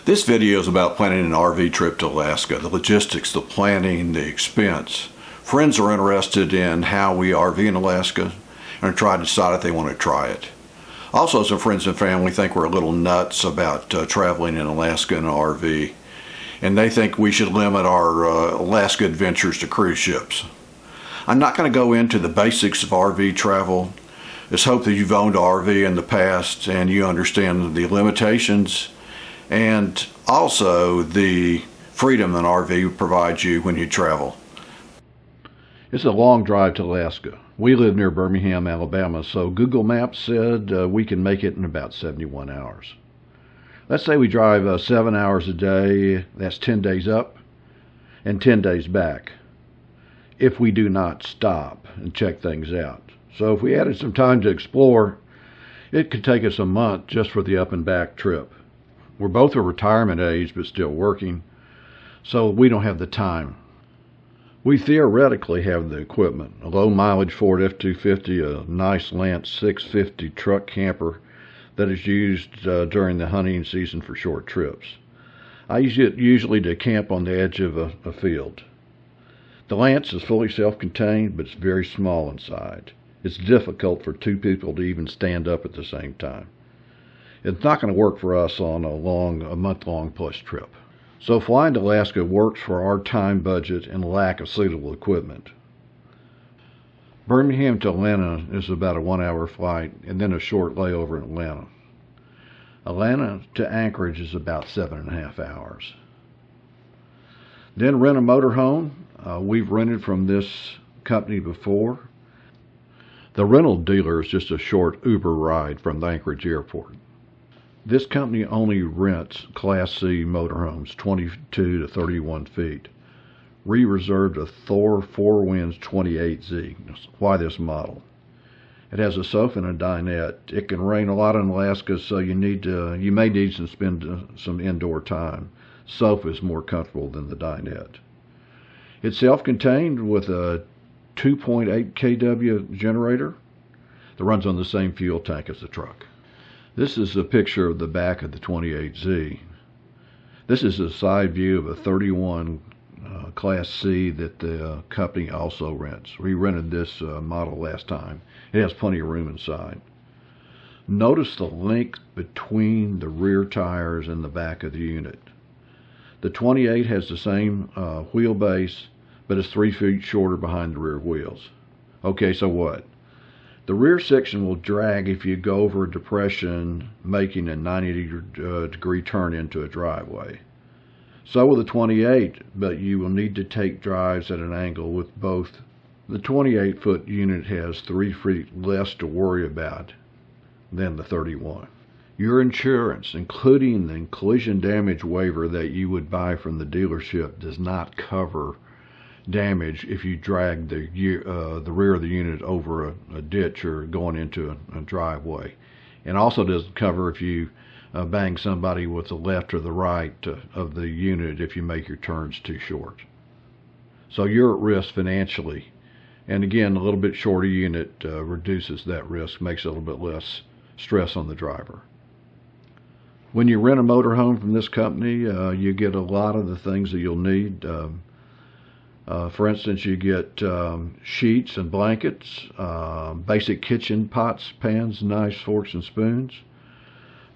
This video is about planning an RV trip to Alaska, the logistics, the planning, the expense. Friends are interested in how we RV in Alaska and try to decide if they want to try it. Also, some friends and family think we're a little nuts about traveling in Alaska in an RV, and they think we should limit our Alaska adventures to cruise ships. I'm not going to go into the basics of RV travel. Let's hope that you've owned an RV in the past and you understand the limitations and also the freedom an RV provides you when you travel. It's a long drive to Alaska. We live near Birmingham, Alabama, so Google Maps said we can make it in about 71 hours. Let's say we drive 7 hours a day. That's 10 days up and 10 days back if we do not stop and check things out. So if we added some time to explore, it could take us a month just for the up and back trip. We're both at retirement age but still working, so we don't have the time. We theoretically have the equipment: a low mileage Ford F-250, a nice Lance 650 truck camper that is used during the hunting season for short trips. I use it usually to camp on the edge of a field. The Lance is fully self-contained, but it's very small inside. It's difficult for two people to even stand up at the same time. It's not going to work for us on a month-long plus trip. So flying to Alaska works for our time budget and lack of suitable equipment. Birmingham to Atlanta is about a 1-hour flight and then a short layover in Atlanta. Atlanta to Anchorage is about 7.5 hours. Then rent a motorhome. We've rented from this company before. The rental dealer is just a short Uber ride from the Anchorage airport. This company only rents Class C motorhomes, 22 to 31 feet. We reserved a Thor 4 Winds 28Z. Why this model? It has a sofa and a dinette. It can rain a lot in Alaska, so you may need to spend some indoor time. Sofa is more comfortable than the dinette. It's self-contained with a 2.8 kW generator that runs on the same fuel tank as the truck. This is a picture of the back of the 28Z. This is a side view of a 31 Class C that the company also rents. We rented this model last time. It has plenty of room inside. Notice the length between the rear tires and the back of the unit. The 28 has the same wheelbase, but it's 3 feet shorter behind the rear wheels. Okay, so what? The rear section will drag if you go over a depression, making a 90-degree turn into a driveway. So will the 28, but you will need to take drives at an angle with both. The 28-foot unit has 3 feet less to worry about than the 31. Your insurance, including the collision damage waiver that you would buy from the dealership, does not cover damage if you drag the rear of the unit over a ditch or going into a driveway. And also doesn't cover if you bang somebody with the left or the right of the unit if you make your turns too short. So you're at risk financially. And again, a little bit shorter unit reduces that risk, makes it a little bit less stress on the driver. When you rent a motorhome from this company, you get a lot of the things that you'll need. For instance, you get sheets and blankets, basic kitchen pots, pans, knives, forks, and spoons.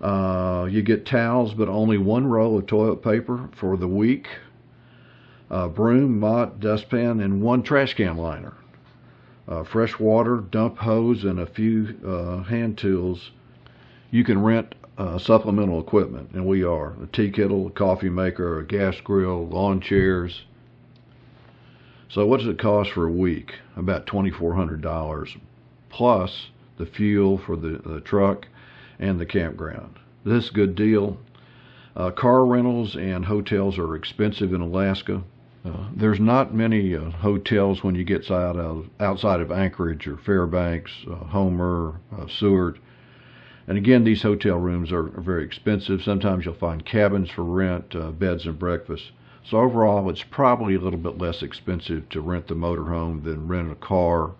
You get towels, but only 1 roll of toilet paper for the week, broom, mop, dustpan, and 1 trash can liner. Fresh water, dump hose, and a few hand tools. You can rent supplemental equipment, and we are. A tea kettle, a coffee maker, a gas grill, lawn chairs. So what does it cost for a week? About $2,400 plus the fuel for the truck and the campground. This is a good deal. Car rentals and hotels are expensive in Alaska. There's not many hotels when you get outside of Anchorage or Fairbanks, Homer, Seward. And again, these hotel rooms are very expensive. Sometimes you'll find cabins for rent, beds and breakfast. So overall, it's probably a little bit less expensive to rent the motorhome than rent a car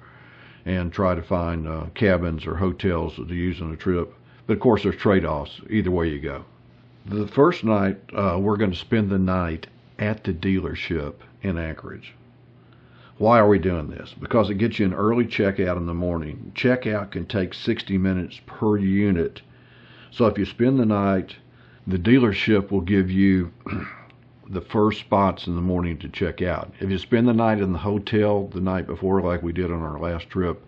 and try to find cabins or hotels to use on a trip. But of course, there's trade-offs either way you go. The first night, we're going to spend the night at the dealership in Anchorage. Why are we doing this? Because it gets you an early checkout in the morning. Checkout can take 60 minutes per unit. So if you spend the night, the dealership will give you the first spots in the morning to check out. If you spend the night in the hotel the night before, like we did on our last trip,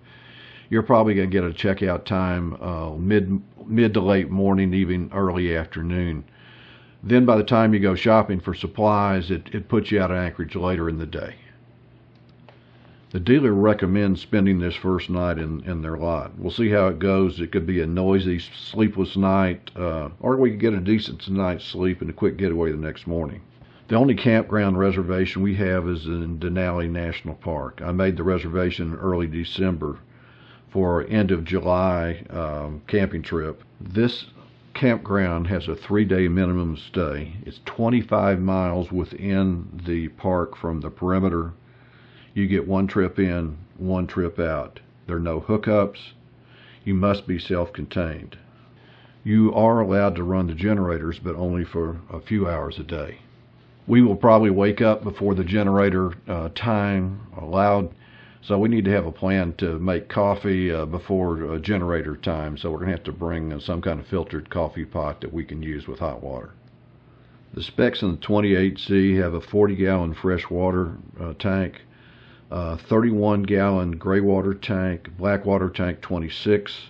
you're probably going to get a checkout time mid to late morning, even early afternoon. Then by the time you go shopping for supplies, it puts you out of Anchorage later in the day. The dealer recommends spending this first night in their lot. We'll see how it goes. It could be a noisy, sleepless night, or we could get a decent night's sleep and a quick getaway the next morning. The only campground reservation we have is in Denali National Park. I made the reservation in early December for end of July camping trip. This campground has a 3-day minimum stay. It's 25 miles within the park from the perimeter. You get one trip in, one trip out. There are no hookups. You must be self-contained. You are allowed to run the generators, but only for a few hours a day. We will probably wake up before the generator time allowed, so we need to have a plan to make coffee before generator time. So we're going to have to bring some kind of filtered coffee pot that we can use with hot water. The specs in the 28C have a 40-gallon freshwater tank, 31-gallon gray water tank, black water tank 26.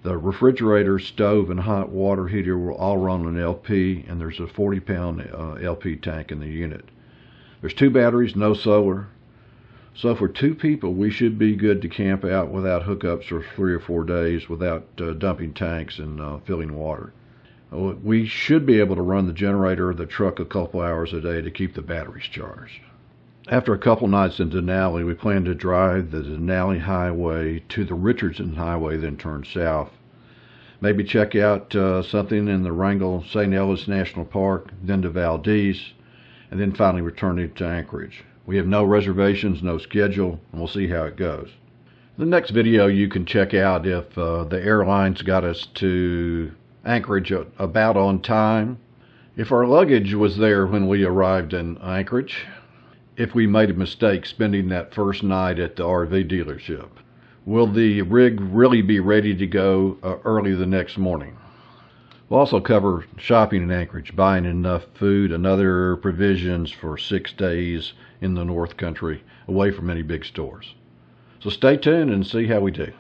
The refrigerator, stove, and hot water heater will all run on LP, and there's a 40-pound LP tank in the unit. There's 2 batteries, no solar. So for 2 people, we should be good to camp out without hookups for 3 or 4 days without dumping tanks and filling water. We should be able to run the generator or the truck a couple hours a day to keep the batteries charged. After a couple nights in Denali, we plan to drive the Denali Highway to the Richardson Highway, then turn south. Maybe check out something in the Wrangell St. Ellis National Park, then to Valdez, and then finally returning to Anchorage. We have no reservations, no schedule, and we'll see how it goes. The next video you can check out if the airlines got us to Anchorage about on time, if our luggage was there when we arrived in Anchorage, if we made a mistake spending that first night at the RV dealership. Will the rig really be ready to go early the next morning? We'll also cover shopping in Anchorage, buying enough food and other provisions for 6 days in the North Country, away from any big stores. So stay tuned and see how we do.